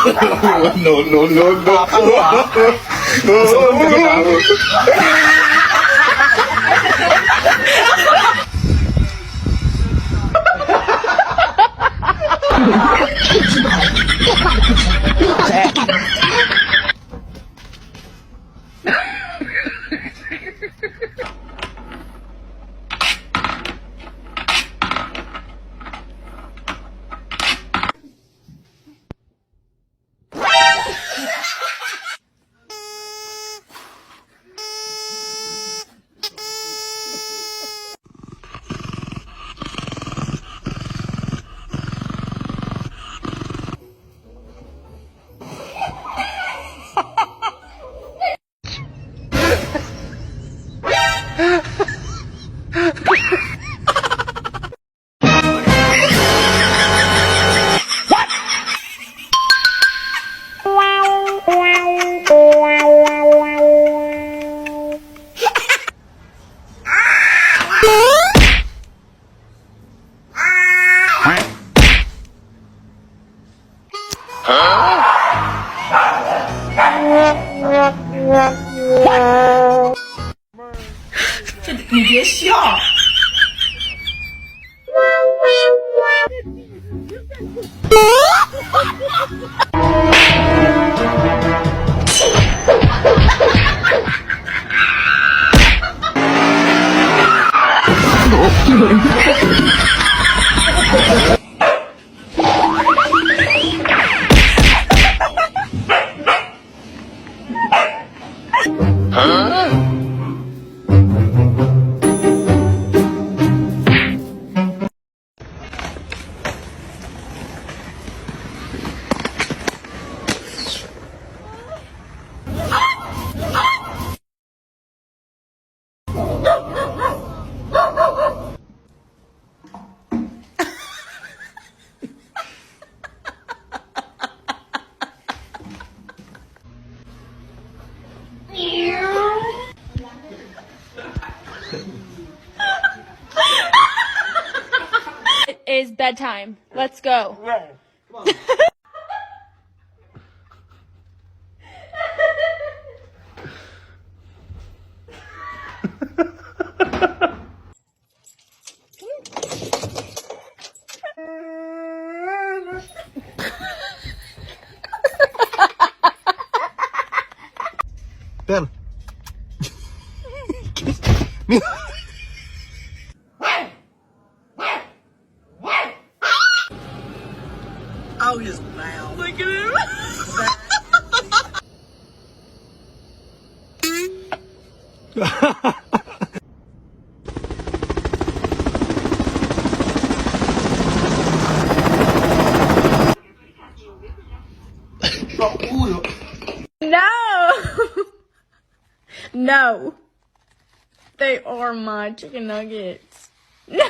no, no, no, no. It is bedtime. Let's go. Ben. Oh, he's loud. Look at him. No! No. They are my chicken nuggets. No.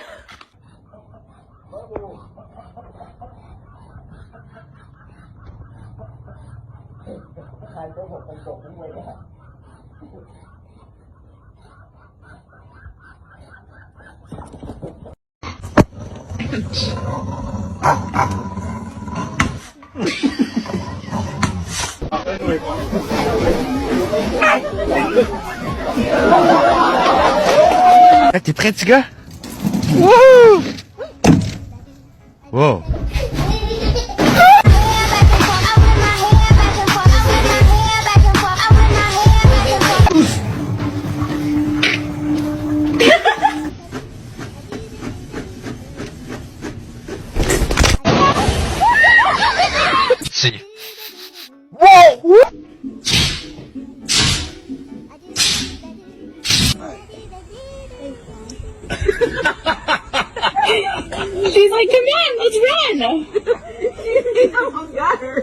T'es prêt, petit gars? Wouhou! Wow! Si. Wow! She's like, come on, let's run. Oh, got her.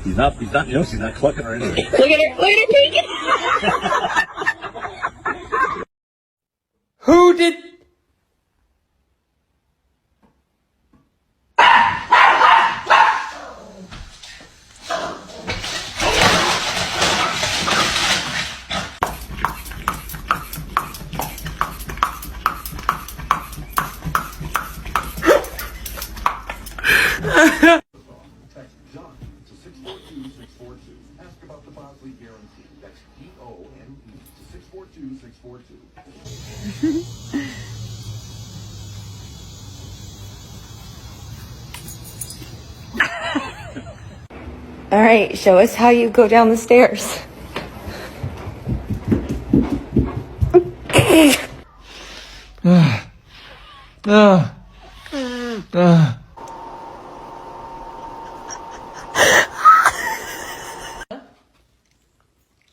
He's not, you know, she's not clucking or anything. Look at her peeking. Who did? All right, show us how you go down the stairs.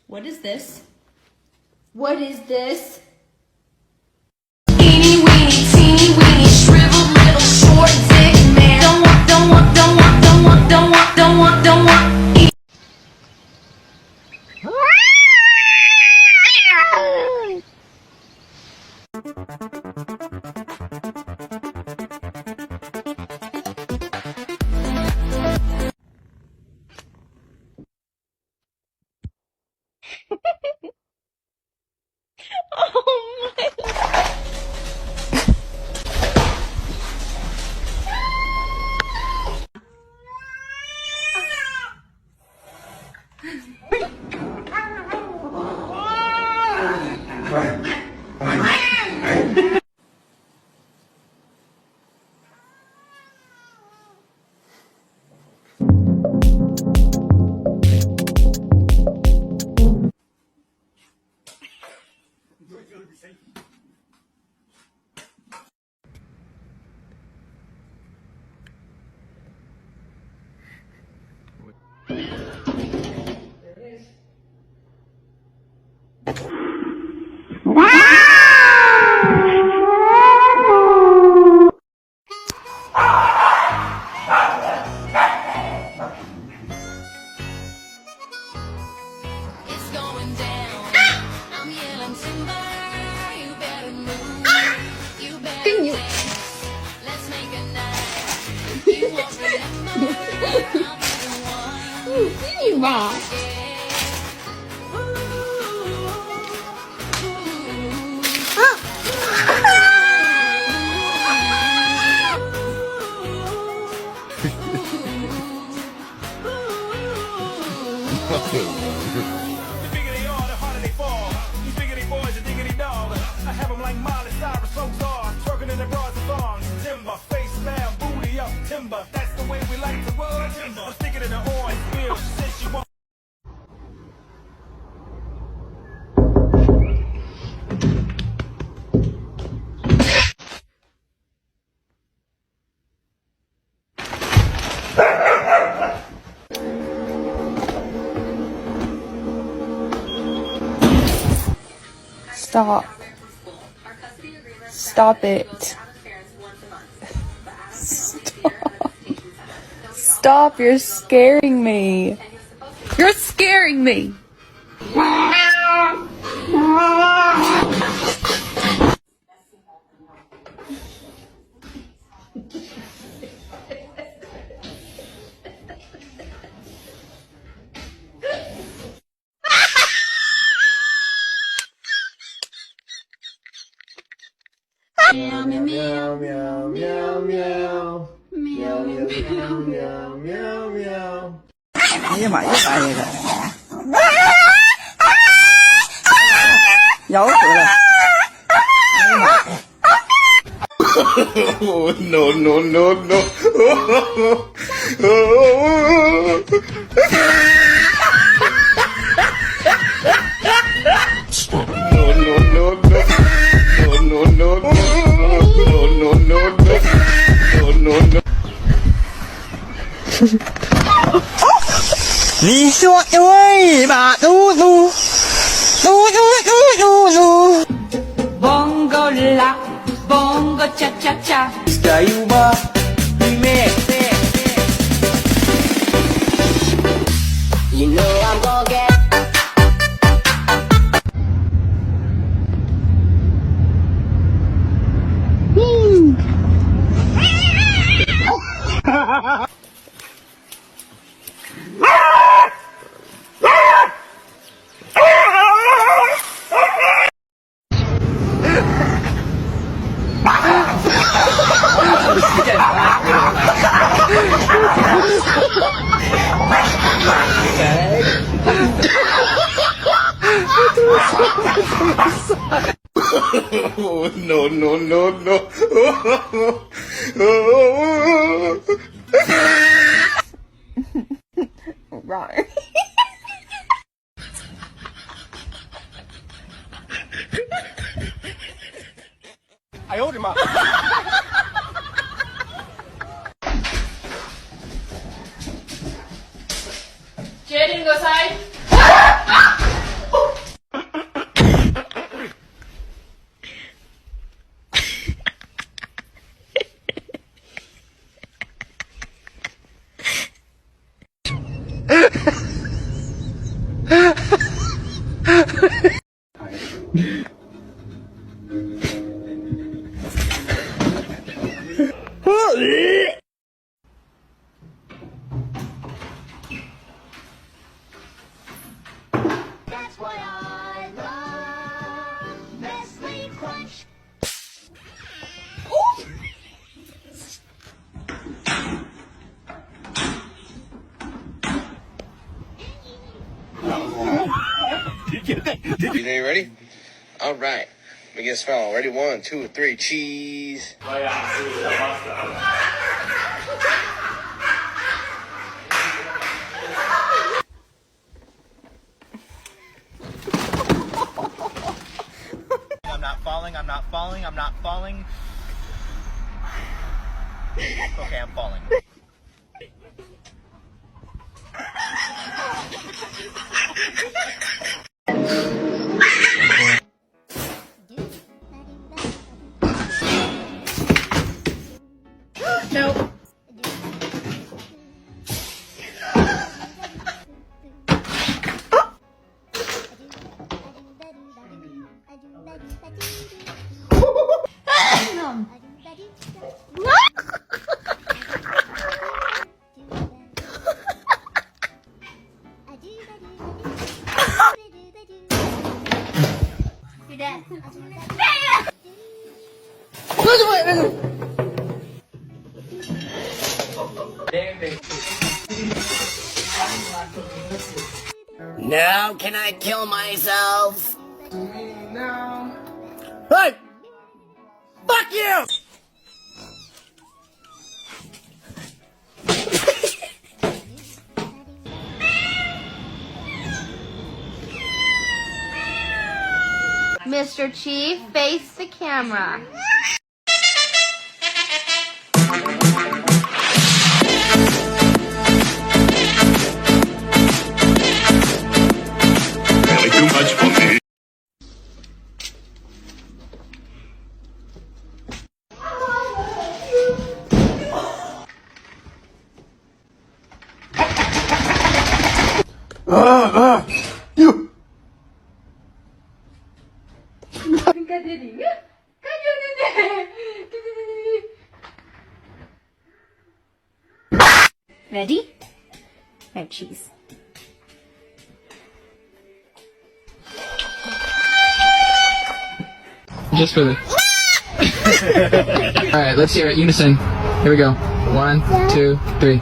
What is this? What is this? Teeny weeny, teeny weeny, shriveled little short dick man. Don't want, don't want, don't want, don't want, don't want, don't want, don't want. Oh my. It's going down. I'm yelling timber. You better move. You better dance. Let's make a night. You won't remember. I'll be the one. The bigger they are, the harder they fall. These biggity boys are diggity dog. I have them like Miley Cyrus, so czar. Twerking in the bras and thongs. Timber, face down, booty up, timber. That's the way we like to roll. Timber, I'm sticking in the orange field. She said she wants. Stop. Stop it. Stop. Stop, you're scaring me. You're scaring me. Meow, meow, meow, meow, meow, meow. Meow, meow, meow, meow, meow, meow. 哎呀妈呀，大爷的，咬死了！ Oh, no, no, no, no. No, no, no, no. No, no, no, no. No, no, no, no. No, no, no. 你说对吧？嘟嘟，嘟嘟嘟嘟嘟。 Bongo la, bongo cha cha cha. Skayuba, me. You know I'm gonna get. Oh, no, no, no, no. Right. I owed him up. Jaden, go side. That's why I love Nestle Crunch. You ready? All right. We get smell. Ready? 1, 2, 3. Cheese. I'm not falling, I'm not falling, I'm not falling. Okay, I'm falling. Nope. Now can I kill myself? No. Hey! Fuck you! Mr. Chief, face the camera. Really too much for me. You. Ready? No cheese. Just for the. Alright, let's hear it. Unison. Here we go. 1, 2, 3.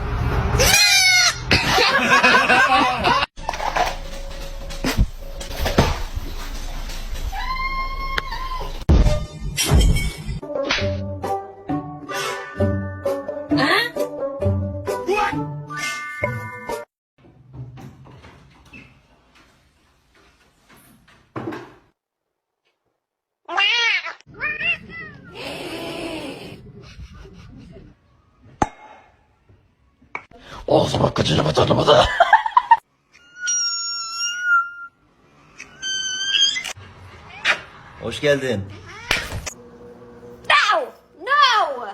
Hoş geldin. No! No!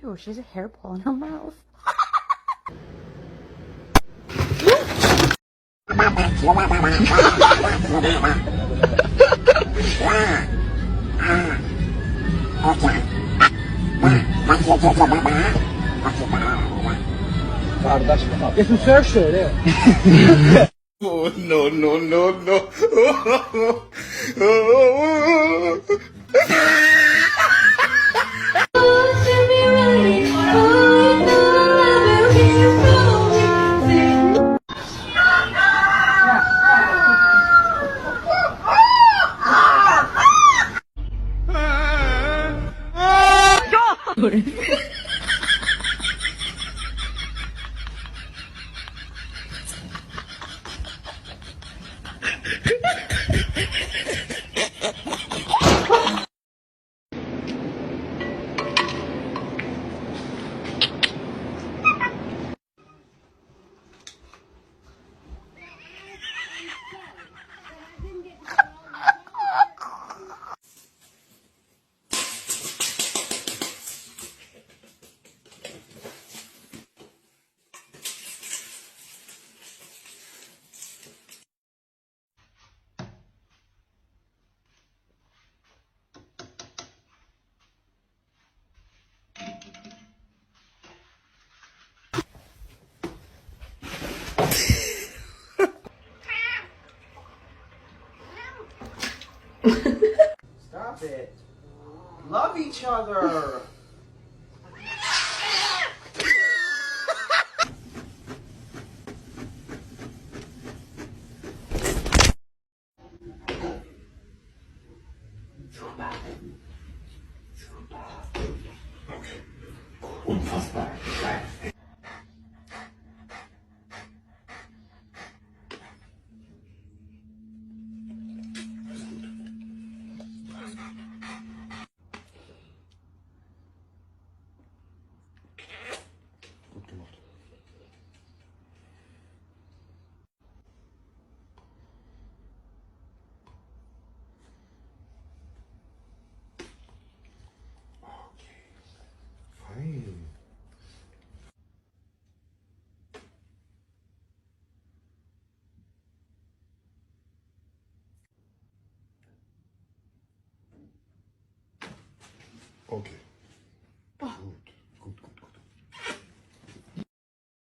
Ew, she has a hairball in her mouth. Oh, no, no, no, no. Stop it. Love each other. Fine. Okay.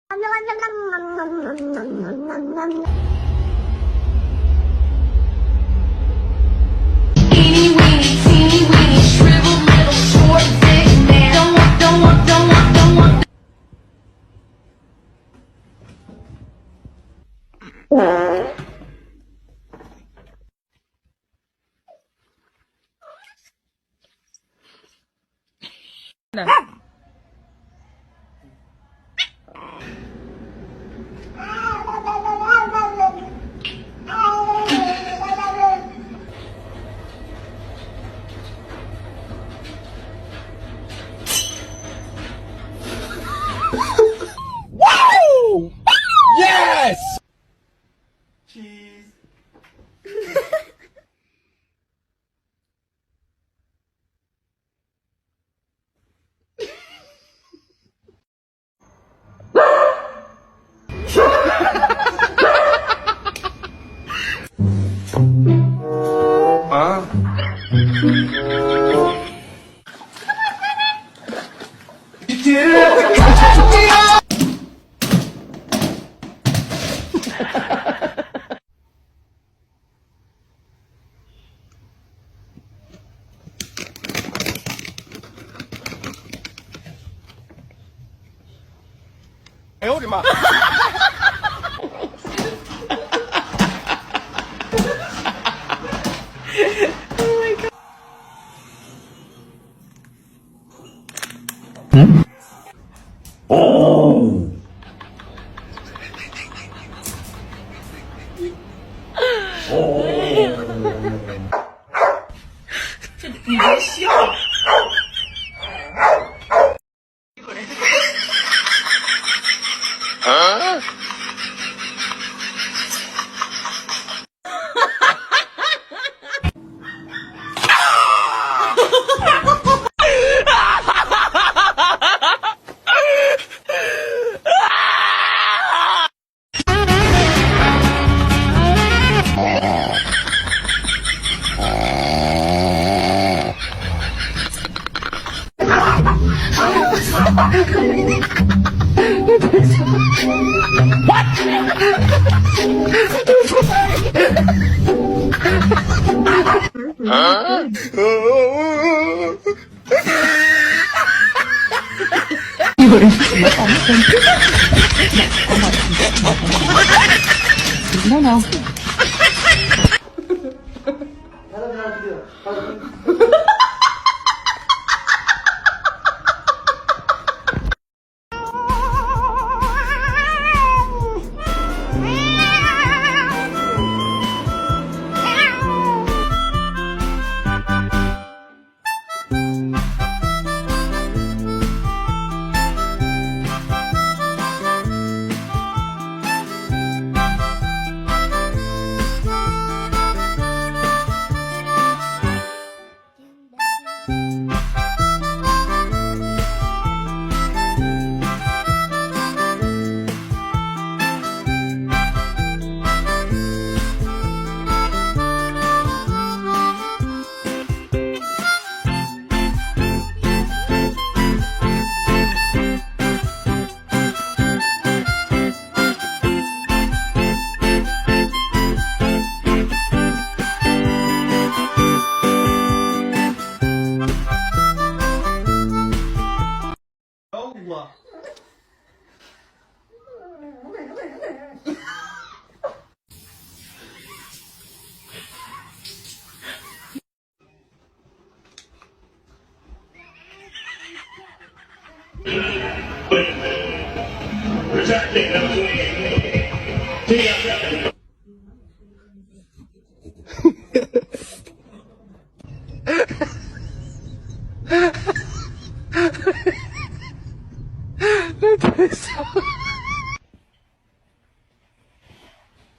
Good, good, good, good. Teeny weeny, teeny weeny, shriveled little short dick man. Don't want, don't want, don't want, don't want. Yes! Cheese.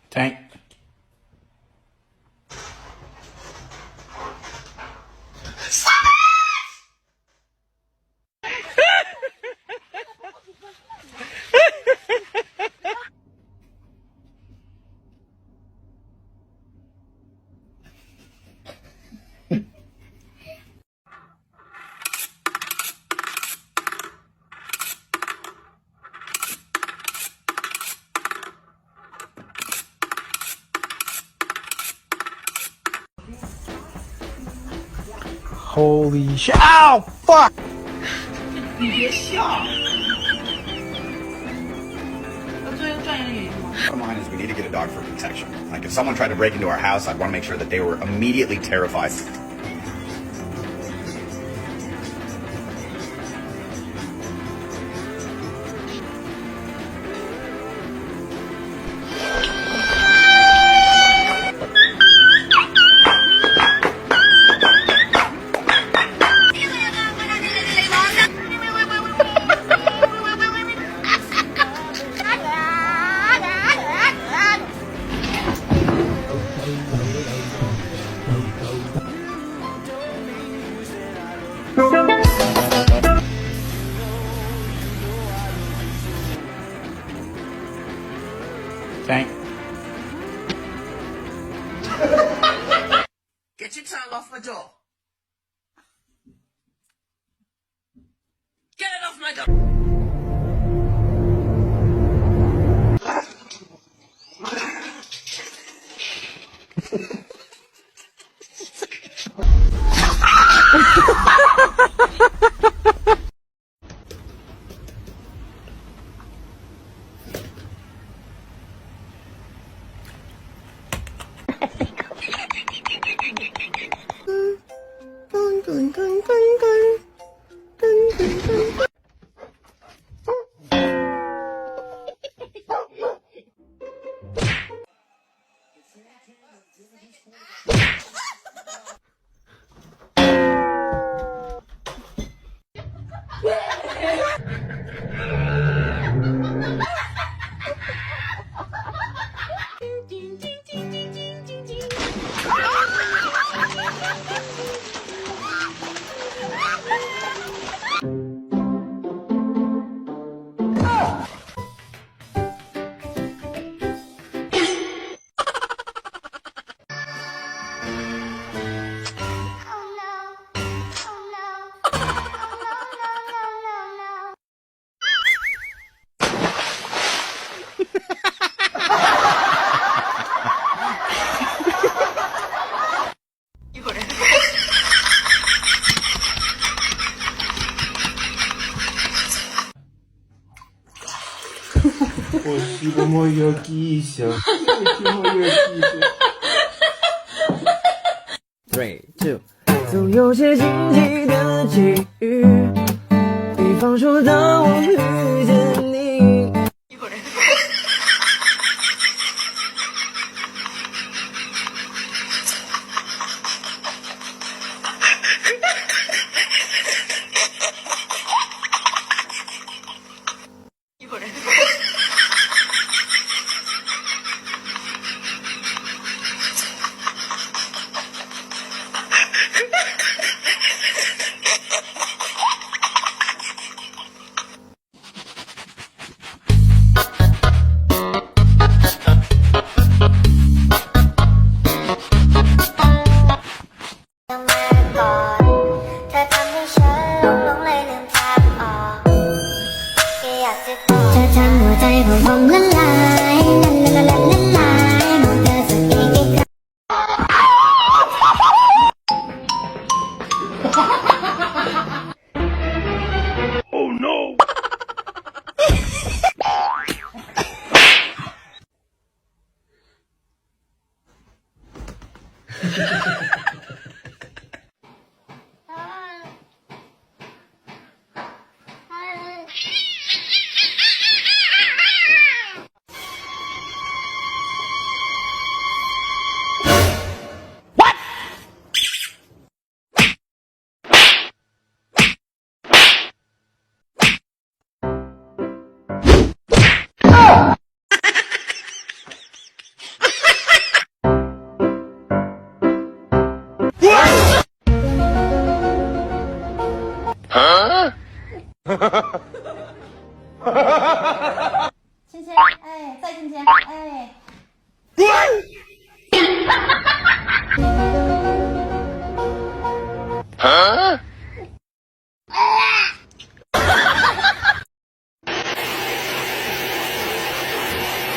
Tank. Holy shit. Ow! Fuck! Bottom line is we need to get a dog for protection. Like if someone tried to break into our house, I'd want to make sure that they were immediately terrified. Tank. Get your tongue off my door. Get it off my door. Спасибо, моя кися. Спасибо, моя кися. 3, 2，总有些惊奇的际遇，比方说当我遇见你。เธอทำหัวใจของผมละลายละลายละลายมองเธอสักอีกครั้ง 芊芊，哎，再芊芊，哎。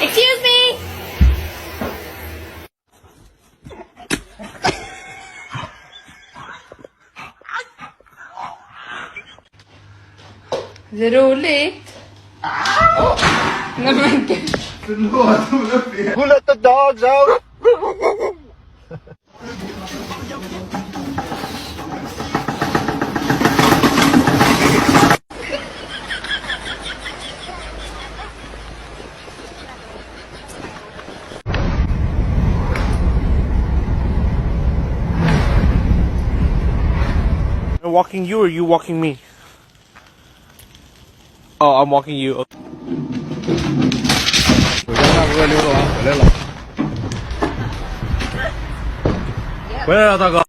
Excuse me. Det är roligt. Nej men gud. Who let the dogs out? I'm walking you or you walking me? Oh, I'm walking you. 我家大哥刘德王回来了，回来了，大哥。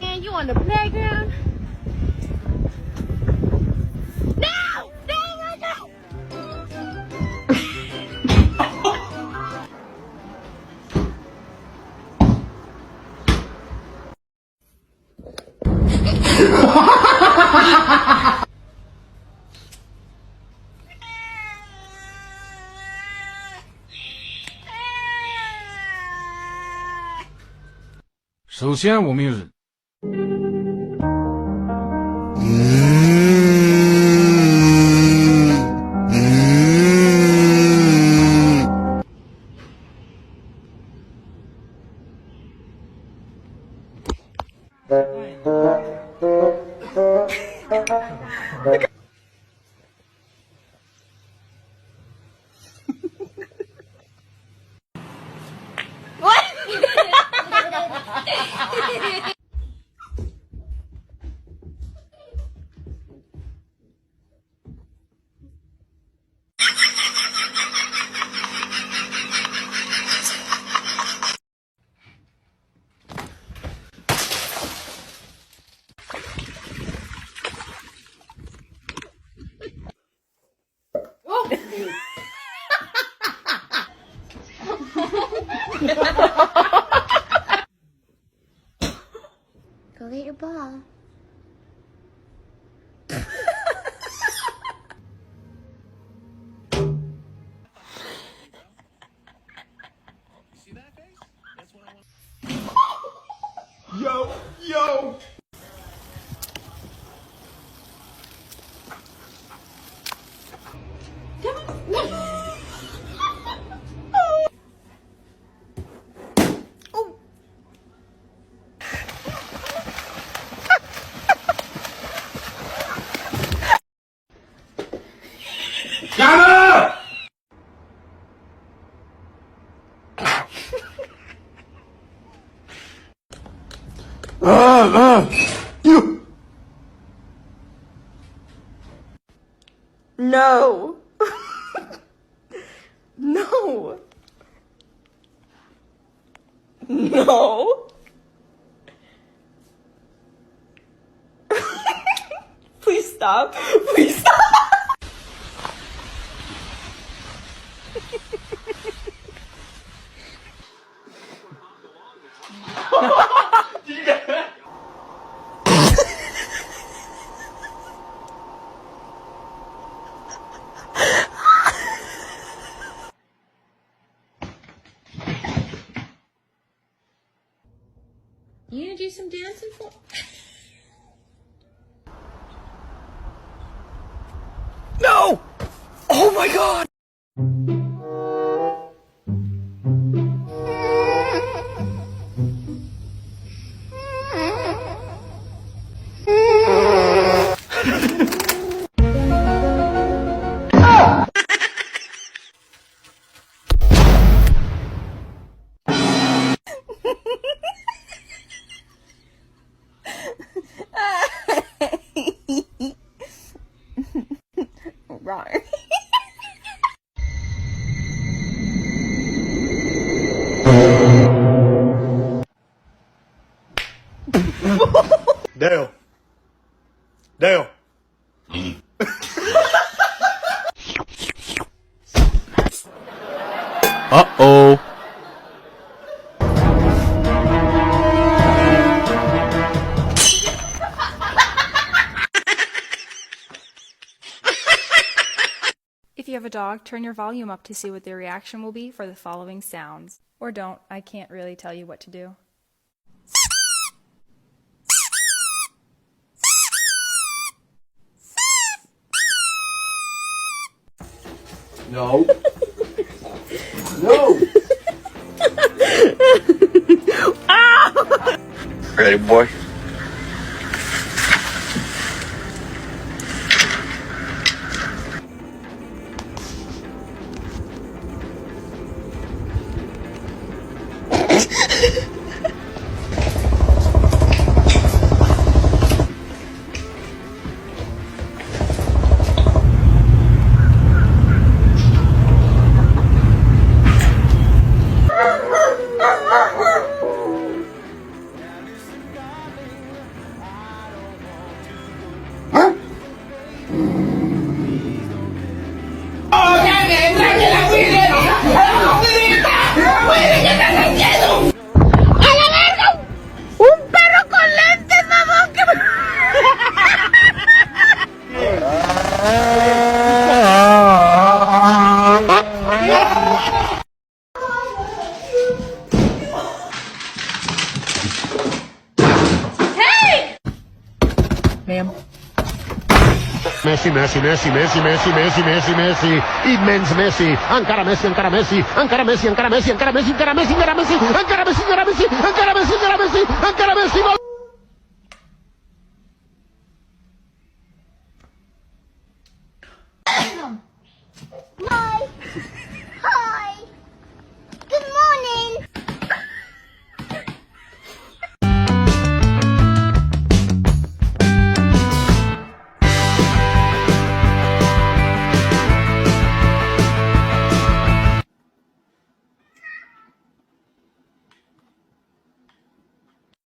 And you on the playground? No! No! No! No! “首先，我们有人。” Go get your ball. Yo, yo. You. No. No. No. Please stop. Please stop. You gonna do some dancing for? No! Oh my god! Wrong. Dale. Dale. Uh-oh. If you have a dog, turn your volume up to see what their reaction will be for the following sounds. Or don't, I can't really tell you what to do. No. No. Ready, boy? Ma'am. Messi, Messi, Messi, Messi, Messi, Messi, Messi, Messi, immens Messi, encara Messi, encara Messi, encara Messi, encara Messi, encara Messi, encara Messi, encara Messi, encara Messi, encara Messi, encara Messi, encara Messi, encara Messi, encara Messi,